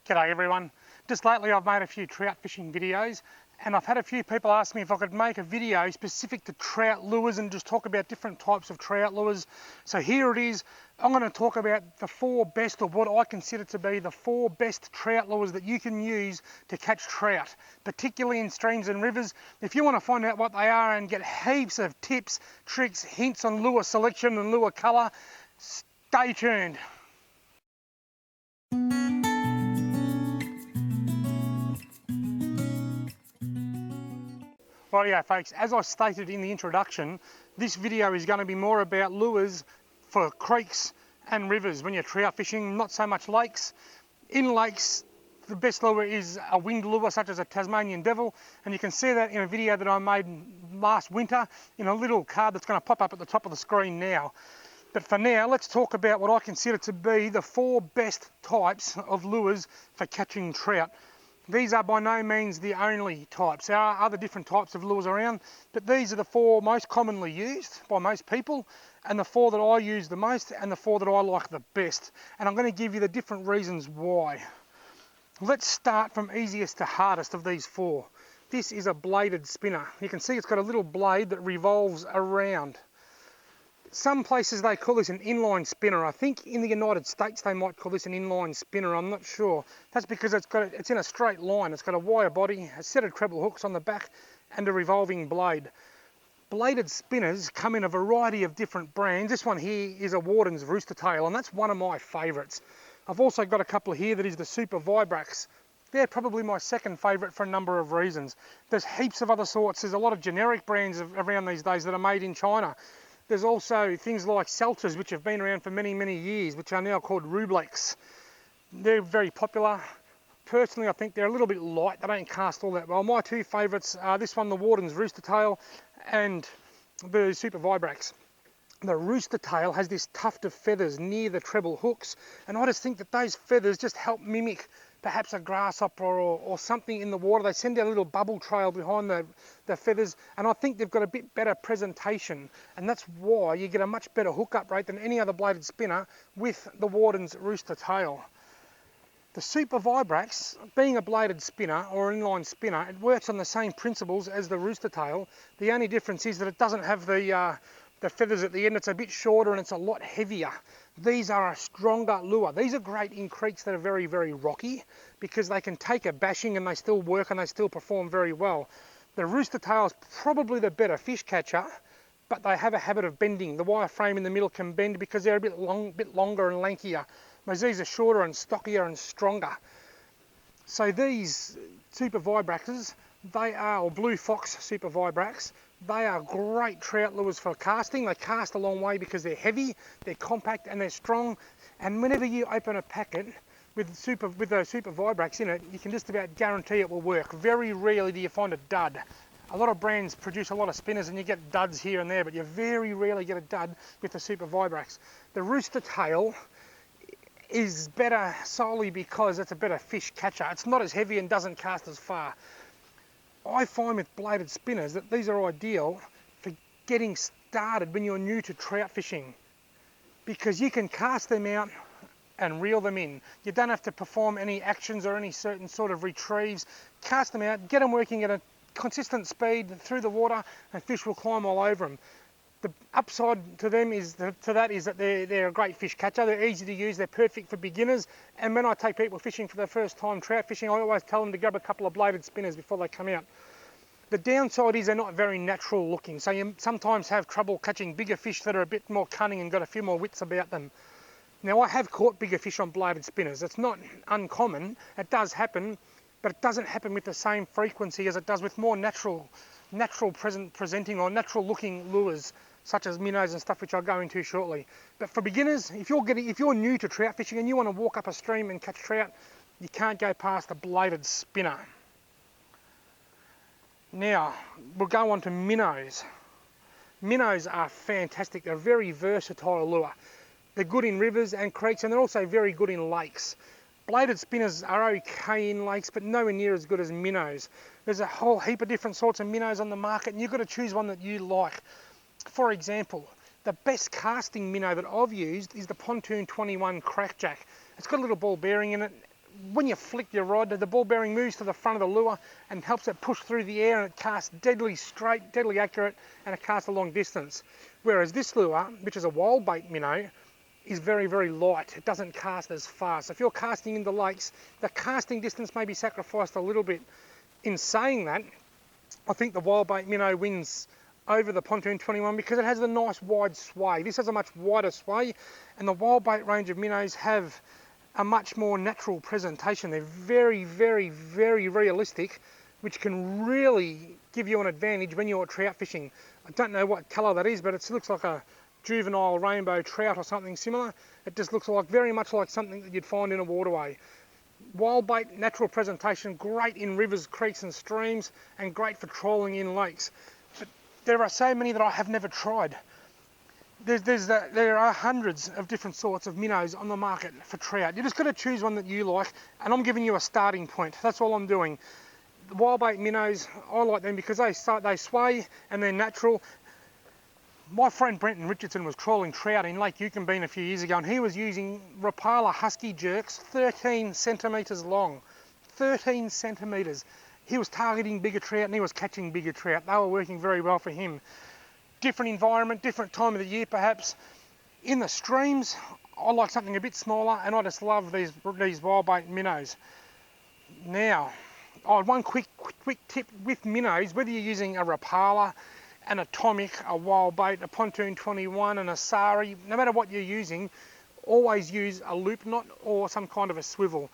G'day everyone. Just lately I've made a few trout fishing videos and I've had a few people ask me if I could make a video specific to trout lures and just talk about different types of trout lures. So here it is. I'm going to talk about the 4 best, or what I consider to be the 4 best trout lures that you can use to catch trout, particularly in streams and rivers. If you want to find out what they are and get heaps of tips, tricks, hints on lure selection and lure colour, stay tuned. Rightio folks, as I stated in the introduction, this video is going to be more about lures for creeks and rivers when you're trout fishing, not so much lakes. In lakes, the best lure is a winged lure such as a Tasmanian devil, and you can see that in a video that I made last winter in a little card that's going to pop up at the top of the screen now. But for now, let's talk about what I consider to be the 4 best types of lures for catching trout. These are by no means the only types. There are other different types of lures around, but these are the 4 most commonly used by most people, and the 4 that I use the most, and the 4 that I like the best. And I'm going to give you the different reasons why. Let's start from easiest to hardest of these 4. This is a bladed spinner. You can see it's got a little blade that revolves around. Some places they call this an inline spinner. I think in the United States they might call this an inline spinner, I'm not sure. That's because it's in a straight line. It's got a wire body, a set of treble hooks on the back, and a revolving blade. Bladed spinners come in a variety of different brands. This one here is a Wardens Rooster tail, and that's one of my favourites. I've also got a couple here that is the Super Vibrates. They're probably my second favourite for a number of reasons. There's heaps of other sorts. There's a lot of generic brands around these days that are made in China. There's also things like Seltzers, which have been around for many, many years, which are now called Rublex. They're very popular. Personally, I think they're a little bit light. They don't cast all that well. My 2 favourites are this one, the Wardens Rooster tail, and the Super Vibrates. The Rooster tail has this tuft of feathers near the treble hooks, and I just think that those feathers just help mimic perhaps a grasshopper or something in the water. They send out a little bubble trail behind the feathers, and I think they've got a bit better presentation, and that's why you get a much better hookup rate than any other bladed spinner with the Warden's Rooster tail. The Super Vibrates, being a bladed spinner or an inline spinner, it works on the same principles as the Rooster tail. The only difference is that it doesn't have the feathers at the end. It's a bit shorter and it's a lot heavier. These are a stronger lure. These are great in creeks that are very, very rocky because they can take a bashing and they still work and they still perform very well. The Rooster tail is probably the better fish catcher, but they have a habit of bending. The wire frame in the middle can bend because they're a bit longer and lankier. Whereas these are shorter and stockier and stronger. So these Super Vibrates, or Blue Fox Super Vibrates, they are great trout lures for casting. They cast a long way because they're heavy, they're compact and they're strong. And whenever you open a packet with those Super Vibrates in it, you can just about guarantee it will work. Very rarely do you find a dud. A lot of brands produce a lot of spinners and you get duds here and there, but you very rarely get a dud with the Super Vibrates. The Rooster tail is better solely because it's a better fish catcher. It's not as heavy and doesn't cast as far. I find with bladed spinners that these are ideal for getting started when you're new to trout fishing, because you can cast them out and reel them in. You don't have to perform any actions or any certain sort of retrieves. Cast them out, get them working at a consistent speed through the water, and fish will climb all over them. The upside to them is that they're a great fish catcher. They're easy to use. They're perfect for beginners. And when I take people fishing for their first time trout fishing, I always tell them to grab a couple of bladed spinners before they come out. The downside is they're not very natural looking, so you sometimes have trouble catching bigger fish that are a bit more cunning and got a few more wits about them. Now, I have caught bigger fish on bladed spinners. It's not uncommon. It does happen, but it doesn't happen with the same frequency as it does with more natural presenting or natural looking lures, such as minnows and stuff, which I'll go into shortly. But for beginners, if you're new to trout fishing and you want to walk up a stream and catch trout, you can't go past a bladed spinner. Now, we'll go on to minnows. Minnows are fantastic. They're a very versatile lure. They're good in rivers and creeks, and they're also very good in lakes. Bladed spinners are okay in lakes, but nowhere near as good as minnows. There's a whole heap of different sorts of minnows on the market, and you've got to choose one that you like. For example, the best casting minnow that I've used is the Pontoon 21 Crackjack. It's got a little ball bearing in it. when you flick your rod, the ball bearing moves to the front of the lure and helps it push through the air, and it casts deadly straight, deadly accurate, and it casts a long distance. Whereas this lure, which is a wild bait minnow, is very, very light. It doesn't cast as fast. If you're casting into lakes, the casting distance may be sacrificed a little bit. In saying that, I think the wild bait minnow wins over the pontoon 21 because it has the nice wide sway. This has a much wider sway, and the wild bait range of minnows have a much more natural presentation. They're very, very, very realistic, which can really give you an advantage when you're trout fishing. I don't know what colour that is, but it looks like a juvenile rainbow trout or something similar. It just looks like very much like something that you'd find in a waterway. Wild bait, natural presentation, great in rivers, creeks and streams, and great for trolling in lakes. But there are so many that I have never tried. There are hundreds of different sorts of minnows on the market for trout. You just got to choose one that you like, and I'm giving you a starting point. That's all I'm doing. The wild bait minnows, I like them because they sway and they're natural. My friend Brenton Richardson was trawling trout in Lake Yukonbean a few years ago, and he was using Rapala husky jerks 13 centimetres long. 13 centimetres. He was targeting bigger trout and he was catching bigger trout. They were working very well for him. Different environment, different time of the year perhaps. In the streams, I like something a bit smaller, and I just love these wild bait minnows. Now, one quick tip with minnows, whether you're using a Rapala, an atomic, a wild bait, a pontoon 21, and a sari, no matter what you're using, always use a loop knot or some kind of a swivel.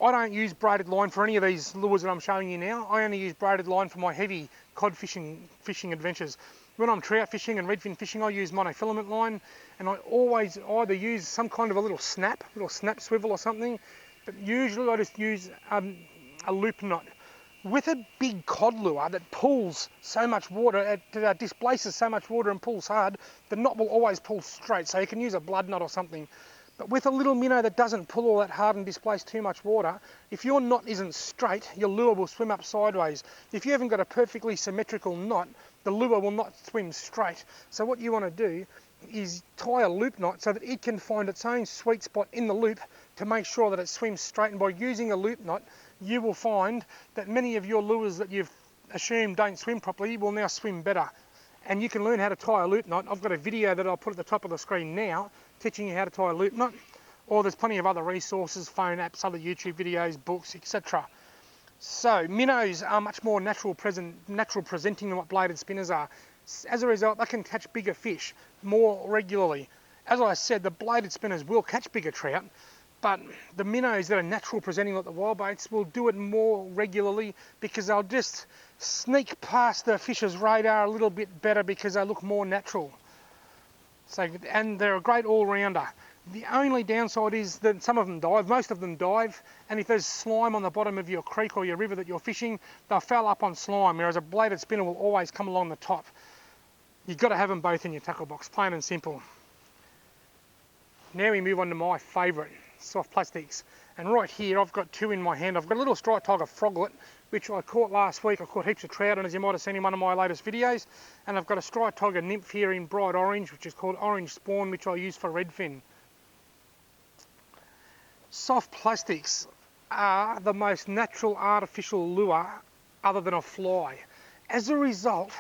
I don't use braided line for any of these lures that I'm showing you now. I only use braided line for my heavy cod fishing adventures. When I'm trout fishing and redfin fishing, I use monofilament line, and I always either use some kind of a little snap swivel or something, but usually I just use a loop knot. With a big cod lure that pulls so much water, it displaces so much water and pulls hard, the knot will always pull straight, so you can use a blood knot or something. But with a little minnow that doesn't pull all that hard and displace too much water, if your knot isn't straight, your lure will swim up sideways. If you haven't got a perfectly symmetrical knot, the lure will not swim straight. So what you want to do is tie a loop knot so that it can find its own sweet spot in the loop to make sure that it swims straight. And by using a loop knot, you will find that many of your lures that you've assumed don't swim properly will now swim better. And you can learn how to tie a loop knot. I've got a video that I'll put at the top of the screen now teaching you how to tie a loop knot, or there's plenty of other resources, phone apps, other YouTube videos, books, etc. So minnows are much more natural presenting than what bladed spinners are. As a result, they can catch bigger fish more regularly. As I said, the bladed spinners will catch bigger trout, but the minnows that are natural presenting like the wild baits will do it more regularly because they'll just sneak past the fish's radar a little bit better because they look more natural. So, and they're a great all-rounder. The only downside is that some of them dive, most of them dive, and if there's slime on the bottom of your creek or your river that you're fishing, they'll foul up on slime, whereas a bladed spinner will always come along the top. You've got to have them both in your tackle box, plain and simple. Now we move on to my favourite, soft plastics. And right here I've got two in my hand. I've got a little striped tiger froglet, which I caught last week. I caught heaps of trout on, as you might have seen in one of my latest videos. And I've got a striped tiger nymph here in bright orange, which is called orange spawn, which I use for redfin. Soft plastics are the most natural artificial lure other than a fly. As a result,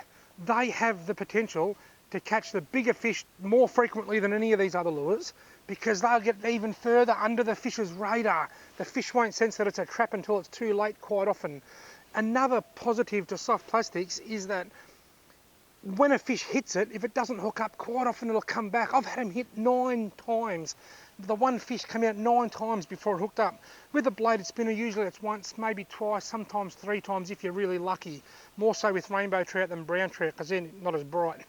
they have the potential to catch the bigger fish more frequently than any of these other lures, because they'll get even further under the fish's radar. The fish won't sense that it's a trap until it's too late quite often. Another positive to soft plastics is that when a fish hits it, if it doesn't hook up, quite often it'll come back. I've had them hit 9 times. The one fish came out 9 times before it hooked up. With a bladed spinner, usually it's once, maybe twice, sometimes 3 times if you're really lucky. More so with rainbow trout than brown trout because they're not as bright.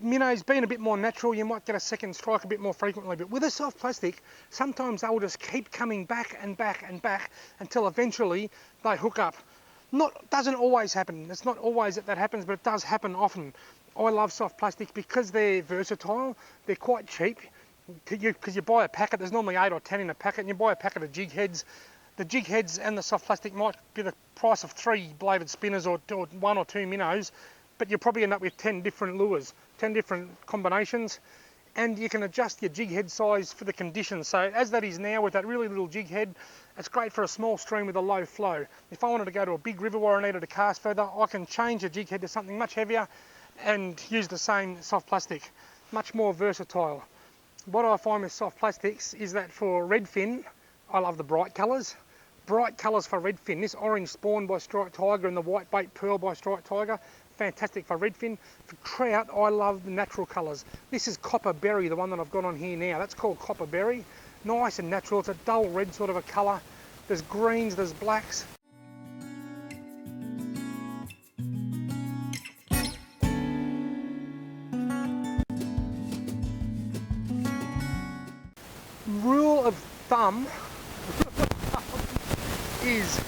Minnows being a bit more natural, you might get a second strike a bit more frequently, but with a soft plastic, sometimes they will just keep coming back and back and back until eventually they hook up. Doesn't always happen. It's not always that happens, but it does happen often. I love soft plastics because they're versatile. They're quite cheap because you buy a packet. There's normally 8 or 10 in a packet, and you buy a packet of jig heads. The jig heads and the soft plastic might be the price of 3 bladed spinners or 1 or 2 minnows, but you'll probably end up with 10 different lures, 10 different combinations, and you can adjust your jig head size for the conditions. So as that is now with that really little jig head, It's great for a small stream with a low flow. If I wanted to go to a big river where I needed to cast further, I can change the jig head to something much heavier and use the same soft plastic. Much more versatile. What I find with soft plastics is that for redfin, I love the bright colours. Bright colours for redfin. This orange spawn by striped tiger and the white bait pearl by striped tiger, fantastic for redfin. For trout, I love the natural colours. This is copper berry, the one that I've got on here now. That's called copper berry. Nice and natural. It's a dull red sort of a colour. There's greens, there's blacks. Rule of thumb is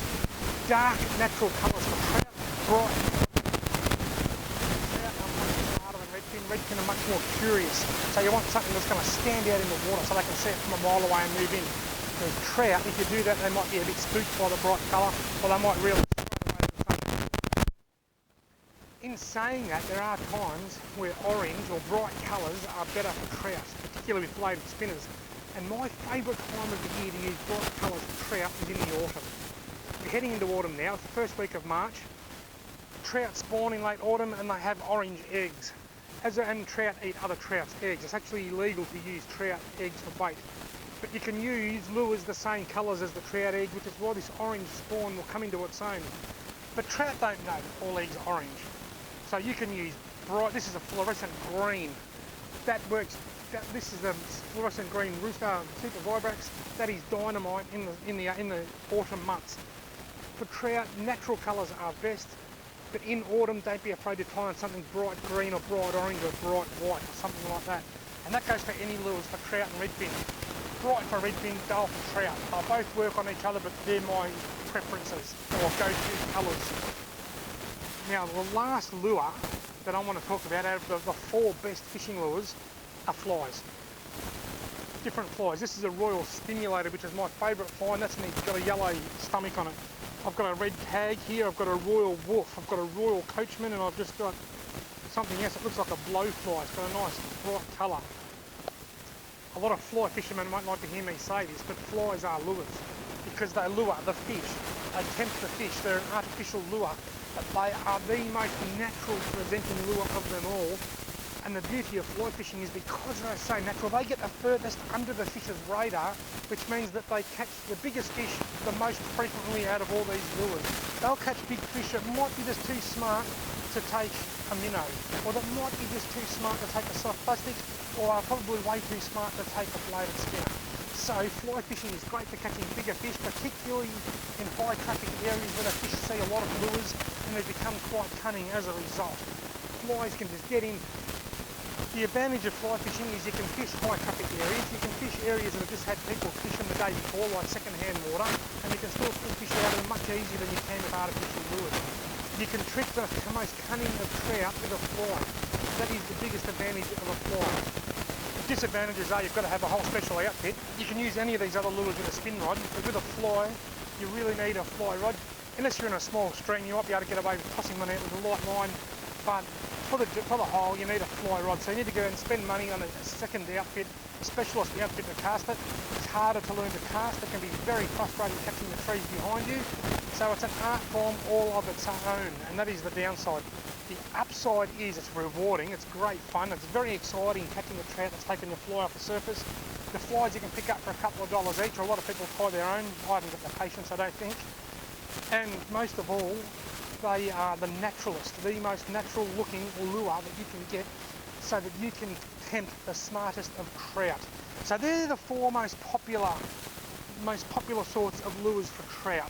dark natural colours for trout, bright. Trout are much harder than redfin. Redfin are much more curious. So you want something that's going to stand out in the water so they can see it from a mile away and move in. With trout, if you do that, they might be a bit spooked by the bright colour, or they might really struggle over the sun. In saying that, there are times where orange or bright colours are better for trout, particularly with bladed spinners. And my favourite time of the year to use bright colours for trout is in the autumn. We're heading into autumn now, it's the first week of March. Trout spawn in late autumn and they have orange eggs. And trout eat other trout's eggs. It's actually illegal to use trout eggs for bait. But you can use lures the same colours as the trout egg, which is why this orange spawn will come into its own. But trout don't know that all eggs are orange. So you can use bright, this is a fluorescent green. That works. This is the fluorescent green Rooster Super Vibrates. That is dynamite in the autumn months. For trout, natural colours are best, but in autumn, don't be afraid to try on something bright green or bright orange or bright white or something like that. And that goes for any lures for trout and redfin. Bright for redfin, dull for trout. They both work on each other, but they're my preferences or go-to colours. Now, the last lure that I want to talk about out of the 4 best fishing lures are flies. Different flies. This is a royal stimulator, which is my favourite find. That's neat. It's got a yellow stomach on it. I've got a red tag here. I've got a royal wolf. I've got a royal coachman, and I've just got something else that looks like a blowfly. It's got a nice bright colour. A lot of fly fishermen won't like to hear me say this, but flies are lures because they lure the fish. They tempt the fish. They're an artificial lure, but they are the most natural presenting lure of them all. And the beauty of fly fishing is because they're so natural, they get the furthest under the fish's radar, which means that they catch the biggest fish the most frequently out of all these lures. They'll catch big fish that might be just too smart to take a minnow, or that might be just too smart to take a soft plastic, or are probably way too smart to take a bladed spinner. So fly fishing is great for catching bigger fish, particularly in high traffic areas where the fish see a lot of lures and they become quite cunning as a result. Flies can just get in. The advantage of fly fishing is you can fish high traffic areas, you can fish areas that have just had people fish them the day before, like second-hand water, and you can still fish out of them much easier than you can with artificial lures. You can trick the most cunning of trout with a fly. That is the biggest advantage of a fly. The disadvantages are you've got to have a whole special outfit. You can use any of these other lures with a spin rod, but with a fly, you really need a fly rod. Unless you're in a small stream, you might be able to get away with tossing one out with a light line, but for the hole, you need a fly rod, so you need to go and spend money on a second outfit, a specialist outfit to cast it. It's harder to learn to cast. It can be very frustrating catching the trees behind you. So it's an art form all of its own, and that is the downside. The upside is it's rewarding, it's great fun, it's very exciting catching a trout that's taken your fly off the surface. The flies you can pick up for a couple of dollars each, or a lot of people tie their own. I haven't got the patience, I don't think. And most of all, they are the naturalist, the most natural looking lure that you can get so that you can tempt the smartest of trout. So they're the 4 most popular sorts of lures for trout.